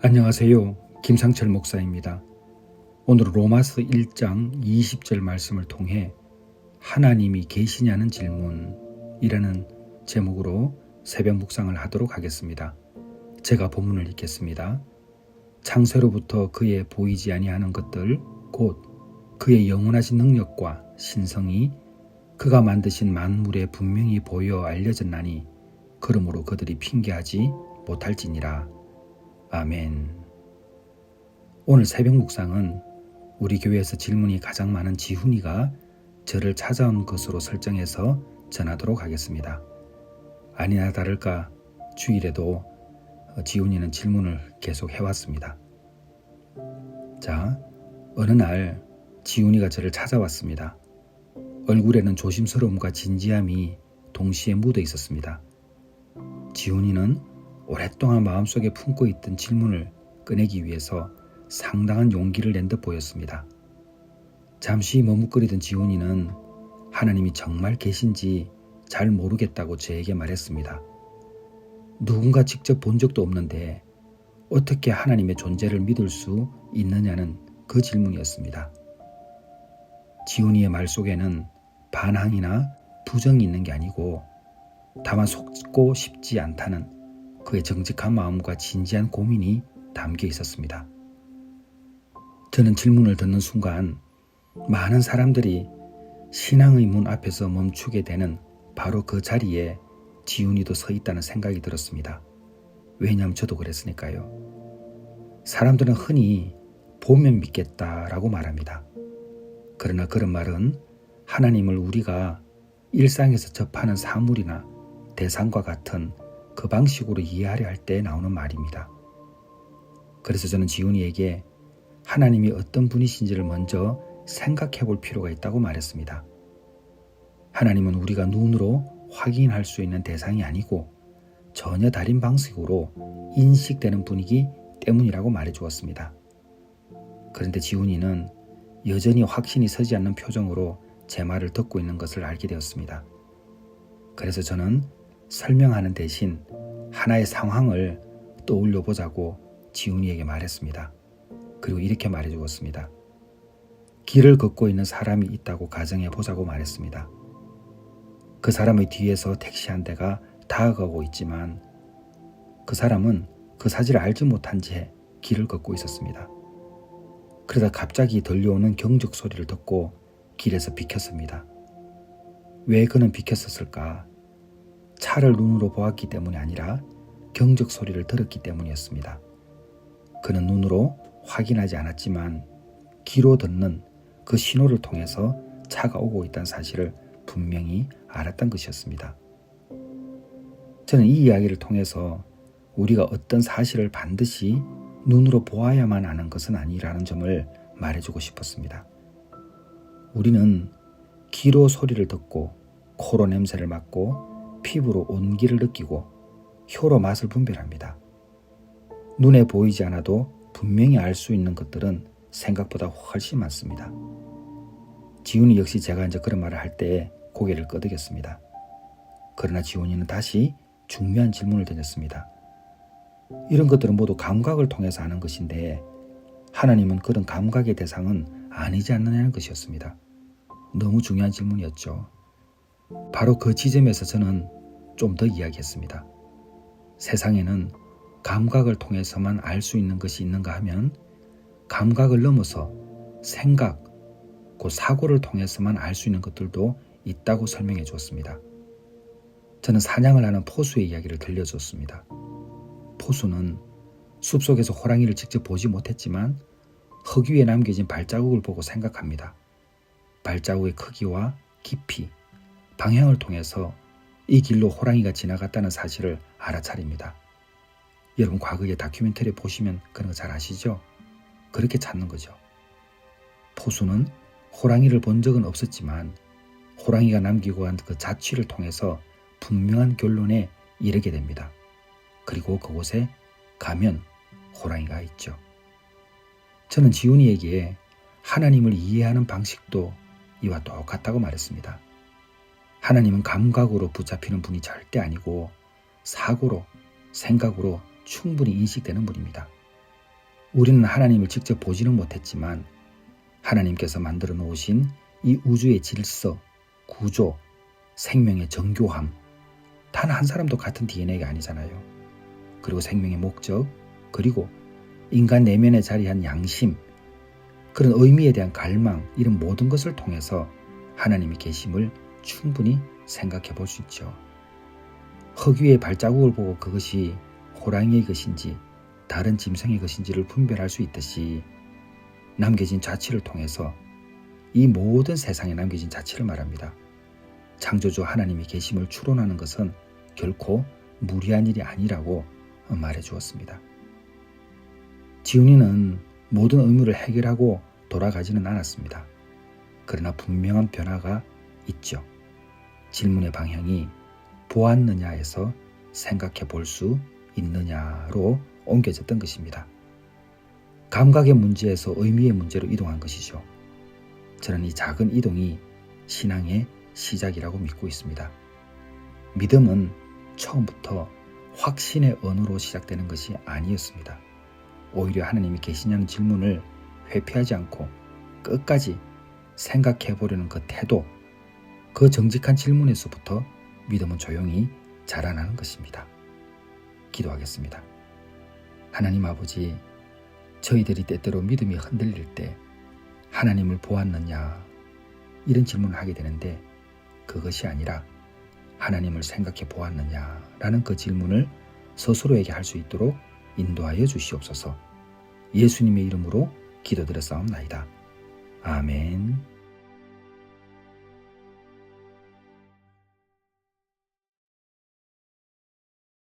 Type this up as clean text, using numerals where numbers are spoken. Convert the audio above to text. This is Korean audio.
안녕하세요. 김상철 목사입니다. 오늘 로마서 1장 20절 말씀을 통해 하나님이 계시냐는 질문이라는 제목으로 새벽 묵상을 하도록 하겠습니다. 제가 본문을 읽겠습니다. 창세로부터 그의 보이지 아니하는 것들 곧 그의 영원하신 능력과 신성이 그가 만드신 만물에 분명히 보여 알려졌나니 그러므로 그들이 핑계하지 못할지니라. 아멘. 오늘 새벽 묵상은 우리 교회에서 질문이 가장 많은 지훈이가 저를 찾아온 것으로 설정해서 전하도록 하겠습니다. 아니나 다를까 주일에도 지훈이는 질문을 계속 해왔습니다. 자, 어느 날 지훈이가 저를 찾아왔습니다. 얼굴에는 조심스러움과 진지함이 동시에 묻어 있었습니다. 지훈이는 오랫동안 마음속에 품고 있던 질문을 꺼내기 위해서 상당한 용기를 낸 듯 보였습니다. 잠시 머뭇거리던 지훈이는 하나님이 정말 계신지 잘 모르겠다고 저에게 말했습니다. 누군가 직접 본 적도 없는데 어떻게 하나님의 존재를 믿을 수 있느냐는 그 질문이었습니다. 지훈이의 말 속에는 반항이나 부정이 있는 게 아니고 다만 속고 싶지 않다는 그의 정직한 마음과 진지한 고민이 담겨 있었습니다. 저는 질문을 듣는 순간 많은 사람들이 신앙의 문 앞에서 멈추게 되는 바로 그 자리에 지훈이도 서 있다는 생각이 들었습니다. 왜냐하면 저도 그랬으니까요. 사람들은 흔히 보면 믿겠다라고 말합니다. 그러나 그런 말은 하나님을 우리가 일상에서 접하는 사물이나 대상과 같은 그 방식으로 이해하려 할 때 나오는 말입니다. 그래서 저는 지훈이에게 하나님이 어떤 분이신지를 먼저 생각해 볼 필요가 있다고 말했습니다. 하나님은 우리가 눈으로 확인할 수 있는 대상이 아니고 전혀 다른 방식으로 인식되는 분이기 때문이라고 말해 주었습니다. 그런데 지훈이는 여전히 확신이 서지 않는 표정으로 제 말을 듣고 있는 것을 알게 되었습니다. 그래서 저는 설명하는 대신 하나의 상황을 떠올려 보자고 지훈이에게 말했습니다. 그리고 이렇게 말해 주었습니다. 길을 걷고 있는 사람이 있다고 가정해 보자고 말했습니다. 그 사람의 뒤에서 택시 한 대가 다가가고 있지만 그 사람은 그 사실을 알지 못한 채 길을 걷고 있었습니다. 그러다 갑자기 들려오는 경적 소리를 듣고 길에서 비켰습니다. 왜 그는 비켰었을까? 차를 눈으로 보았기 때문이 아니라 경적 소리를 들었기 때문이었습니다. 그는 눈으로 확인하지 않았지만 귀로 듣는 그 신호를 통해서 차가 오고 있다는 사실을 분명히 알았던 것이었습니다. 저는 이 이야기를 통해서 우리가 어떤 사실을 반드시 눈으로 보아야만 아는 것은 아니라는 점을 말해주고 싶었습니다. 우리는 귀로 소리를 듣고 코로 냄새를 맡고 피부로 온기를 느끼고 혀로 맛을 분별합니다. 눈에 보이지 않아도 분명히 알 수 있는 것들은 생각보다 훨씬 많습니다. 지훈이 역시 제가 이제 그런 말을 할 때 고개를 끄덕였습니다. 그러나 지훈이는 다시 중요한 질문을 던졌습니다. 이런 것들은 모두 감각을 통해서 아는 것인데 하나님은 그런 감각의 대상은 아니지 않느냐는 것이었습니다. 너무 중요한 질문이었죠. 바로 그 지점에서 저는 좀 더 이야기했습니다. 세상에는 감각을 통해서만 알 수 있는 것이 있는가 하면 감각을 넘어서 생각, 곧 사고를 통해서만 알 수 있는 것들도 있다고 설명해 주었습니다. 저는 사냥을 하는 포수의 이야기를 들려줬습니다. 포수는 숲속에서 호랑이를 직접 보지 못했지만 흙 위에 남겨진 발자국을 보고 생각합니다. 발자국의 크기와 깊이, 방향을 통해서 이 길로 호랑이가 지나갔다는 사실을 알아차립니다. 여러분 과거의 다큐멘터리 보시면 그런 거 잘 아시죠? 그렇게 찾는 거죠. 포수는 호랑이를 본 적은 없었지만 호랑이가 남기고 간 그 자취를 통해서 분명한 결론에 이르게 됩니다. 그리고 그곳에 가면 호랑이가 있죠. 저는 지훈이에게 하나님을 이해하는 방식도 이와 똑같다고 말했습니다. 하나님은 감각으로 붙잡히는 분이 절대 아니고 사고로, 생각으로 충분히 인식되는 분입니다. 우리는 하나님을 직접 보지는 못했지만 하나님께서 만들어 놓으신 이 우주의 질서, 구조, 생명의 정교함, 단 한 사람도 같은 DNA가 아니잖아요. 그리고 생명의 목적, 그리고 인간 내면에 자리한 양심, 그런 의미에 대한 갈망, 이런 모든 것을 통해서 하나님이 계심을 충분히 생각해 볼 수 있죠. 흙 위의 발자국을 보고 그것이 호랑이의 것인지 다른 짐승의 것인지를 분별할 수 있듯이 남겨진 자취를 통해서 이 모든 세상에 남겨진 자취를 말합니다. 창조주 하나님이 계심을 추론하는 것은 결코 무리한 일이 아니라고 말해 주었습니다. 지훈이는 모든 의무를 해결하고 돌아가지는 않았습니다. 그러나 분명한 변화가 있죠. 질문의 방향이 보았느냐에서 생각해 볼 수 있느냐로 옮겨졌던 것입니다. 감각의 문제에서 의미의 문제로 이동한 것이죠. 저는 이 작은 이동이 신앙의 시작이라고 믿고 있습니다. 믿음은 처음부터 확신의 언어로 시작되는 것이 아니었습니다. 오히려 하나님이 계시냐는 질문을 회피하지 않고 끝까지 생각해 보려는 그 태도, 그 정직한 질문에서부터 믿음은 조용히 자라나는 것입니다. 기도하겠습니다. 하나님 아버지, 저희들이 때때로 믿음이 흔들릴 때 하나님을 보았느냐 이런 질문을 하게 되는데 그것이 아니라 하나님을 생각해 보았느냐라는 그 질문을 스스로에게 할 수 있도록 인도하여 주시옵소서. 예수님의 이름으로 기도드렸사옵나이다. 아멘.